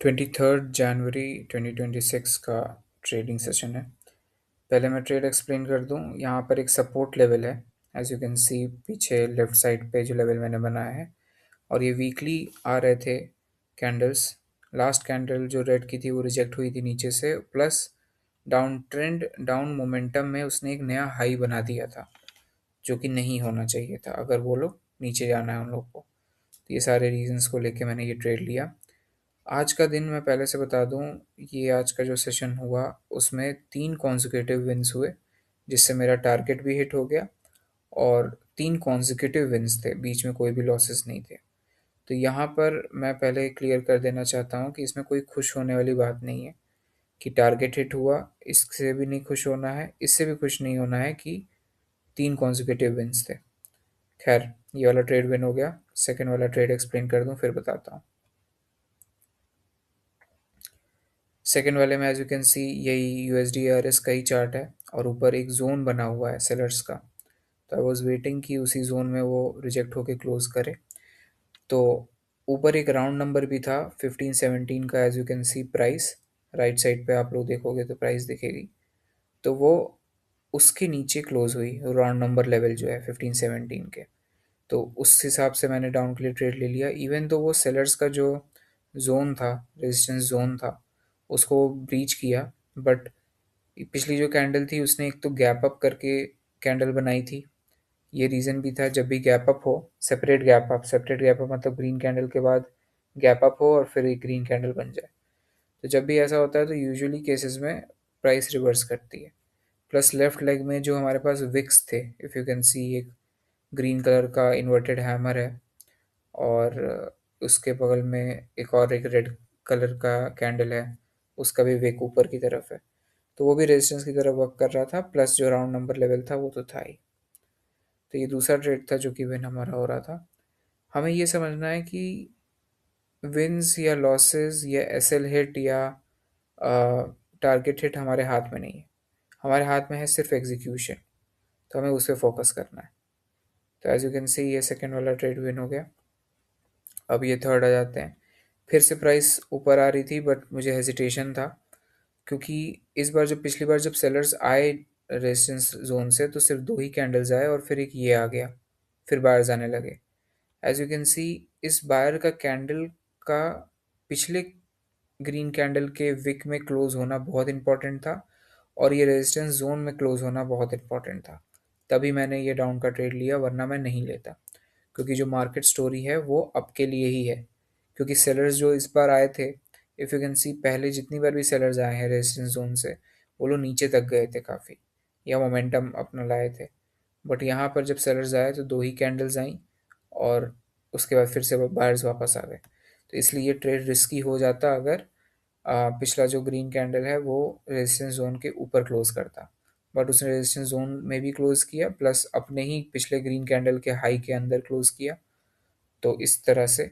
23 जनवरी 2026 का trading session है। पहले मैं ट्रेड एक्सप्लेन कर दूं। यहाँ पर एक सपोर्ट लेवल है, एज यू कैन सी पीछे लेफ्ट साइड पे जो लेवल मैंने बनाया है, और ये वीकली आ रहे थे कैंडल्स। लास्ट कैंडल जो रेड की थी वो रिजेक्ट हुई थी नीचे से, plus down trend down momentum में उसने एक नया हाई बना दिया था, जो कि नहीं होना चाहिए था अगर वो लोग नीचे जाना है उन लोग को। तो ये सारे रीजंस को लेके मैंने ये ट्रेड लिया। आज का दिन मैं पहले से बता दूं, ये आज का जो सेशन हुआ उसमें 3 कॉन्जिक्यूटिव विन्स हुए, जिससे मेरा टारगेट भी हिट हो गया, और 3 कॉन्जिक्यूटिव विन्स थे, बीच में कोई भी लॉसेस नहीं थे। तो यहाँ पर मैं पहले क्लियर कर देना चाहता हूँ कि इसमें कोई खुश होने वाली बात नहीं है कि टारगेट हिट हुआ। इससे भी नहीं खुश होना है, इससे भी खुश नहीं होना है कि 3 कॉन्जिक्यूटिव विन्स थे। खैर, ये वाला ट्रेड विन हो गया। सेकेंड वाला ट्रेड एक्सप्लेन कर दूं फिर बताता हूँ। सेकेंड वाले में एज यू कैन सी यही यूएसडी आरएस का ही चार्ट है, और ऊपर एक जोन बना हुआ है सेलर्स का। तो आई वॉज वेटिंग कि उसी जोन में वो रिजेक्ट होके क्लोज करे। तो ऊपर एक राउंड नंबर भी था 1517 का, as you can see price right side पे आप लोग देखोगे तो प्राइस दिखेगी। तो वो उसके नीचे क्लोज हुई, राउंड नंबर लेवल जो है 1517 के। तो उस हिसाब से मैंने डाउन के लिए ट्रेड ले लिया, इवन तो वो सेलर्स का जो जोन था, रेजिस्टेंस जोन था, उसको ब्रीच किया। बट पिछली जो कैंडल थी उसने एक तो गैप अप करके कैंडल बनाई थी। ये रीज़न भी था, जब भी गैप अप हो, सेपरेट गैप अप मतलब ग्रीन कैंडल के बाद गैप अप हो और फिर एक ग्रीन कैंडल बन जाए। तो जब भी ऐसा होता है तो यूजुअली केसेस में प्राइस रिवर्स करती है। प्लस लेफ्ट लेग में जो हमारे पास विक्स थे, इफ़ यू कैन सी, एक ग्रीन कलर का इन्वर्टेड हैमर है, और उसके बगल में एक रेड कलर का कैंडल है, उसका भी विक ऊपर की तरफ है। तो वो भी रेजिस्टेंस की तरफ वर्क कर रहा था, प्लस जो राउंड नंबर लेवल था वो तो था ही। तो ये दूसरा ट्रेड था जो कि विन हमारा हो रहा था। हमें ये समझना है कि विन्स या लॉसेस या एसएल हिट या टारगेट हिट हमारे हाथ में नहीं है। हमारे हाथ में है सिर्फ एग्जीक्यूशन। तो हमें उस पर फोकस करना है। तो एज यू कैन सी ये सेकेंड वाला ट्रेड विन हो गया। अब ये थर्ड आ जाते हैं। फिर से प्राइस ऊपर आ रही थी, बट मुझे हेजिटेशन था, क्योंकि इस बार जब पिछली बार जब सेलर्स आए रेजिस्टेंस जोन से तो सिर्फ दो ही कैंडल्स आए, और फिर एक ये आ गया, फिर बायर्स आने लगे। एज यू कैन सी इस बायर का कैंडल का पिछले ग्रीन कैंडल के विक में क्लोज होना बहुत इंपॉर्टेंट था, और ये रेजिस्टेंस जोन में क्लोज होना बहुत इंपॉर्टेंट था। तभी मैंने ये डाउन का ट्रेड लिया, वरना मैं नहीं लेता। क्योंकि जो मार्केट स्टोरी है वो अब के लिए ही है। क्योंकि सेलर्स जो इस बार आए थे, इफ़ यू कैन सी, पहले जितनी बार भी सेलर्स आए हैं रेजिस्टेंस जोन से, वो लोग नीचे तक गए थे काफ़ी, या मोमेंटम अपना लाए थे। बट यहाँ पर जब सेलर्स आए तो दो ही कैंडल्स आई, और उसके बाद फिर से बायर्स वापस आ गए। तो इसलिए ये ट्रेड रिस्की हो जाता अगर पिछला जो ग्रीन कैंडल है वो रेजिस्टेंस जोन के ऊपर क्लोज करता। बट उसने रेजिस्टेंस जोन में भी क्लोज किया, प्लस अपने ही पिछले ग्रीन कैंडल के हाई के अंदर क्लोज किया। तो इस तरह से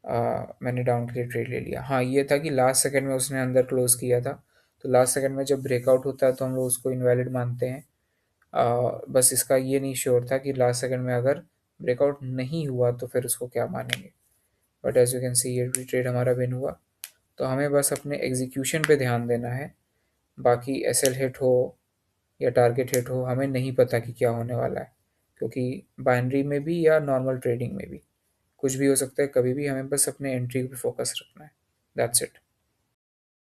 मैंने डाउन के लिए ट्रेड ले लिया। हाँ, ये था कि लास्ट सेकंड में उसने अंदर क्लोज किया था। तो लास्ट सेकंड में जब ब्रेकआउट होता है तो हम लोग उसको इनवैलिड मानते हैं। बस इसका ये नहीं श्योर था कि लास्ट सेकंड में अगर ब्रेकआउट नहीं हुआ तो फिर उसको क्या मानेंगे। But as you can see ये ट्रेड हमारा विन हुआ। तो हमें बस अपने एग्जीक्यूशन पे ध्यान देना है। बाकी एसएल हिट हो या टारगेट हिट हो, हमें नहीं पता कि क्या होने वाला है, क्योंकि बाइनरी में भी या नॉर्मल ट्रेडिंग में भी कुछ भी हो सकता है कभी भी। हमें बस अपने एंट्री पे फोकस रखना है। That's it.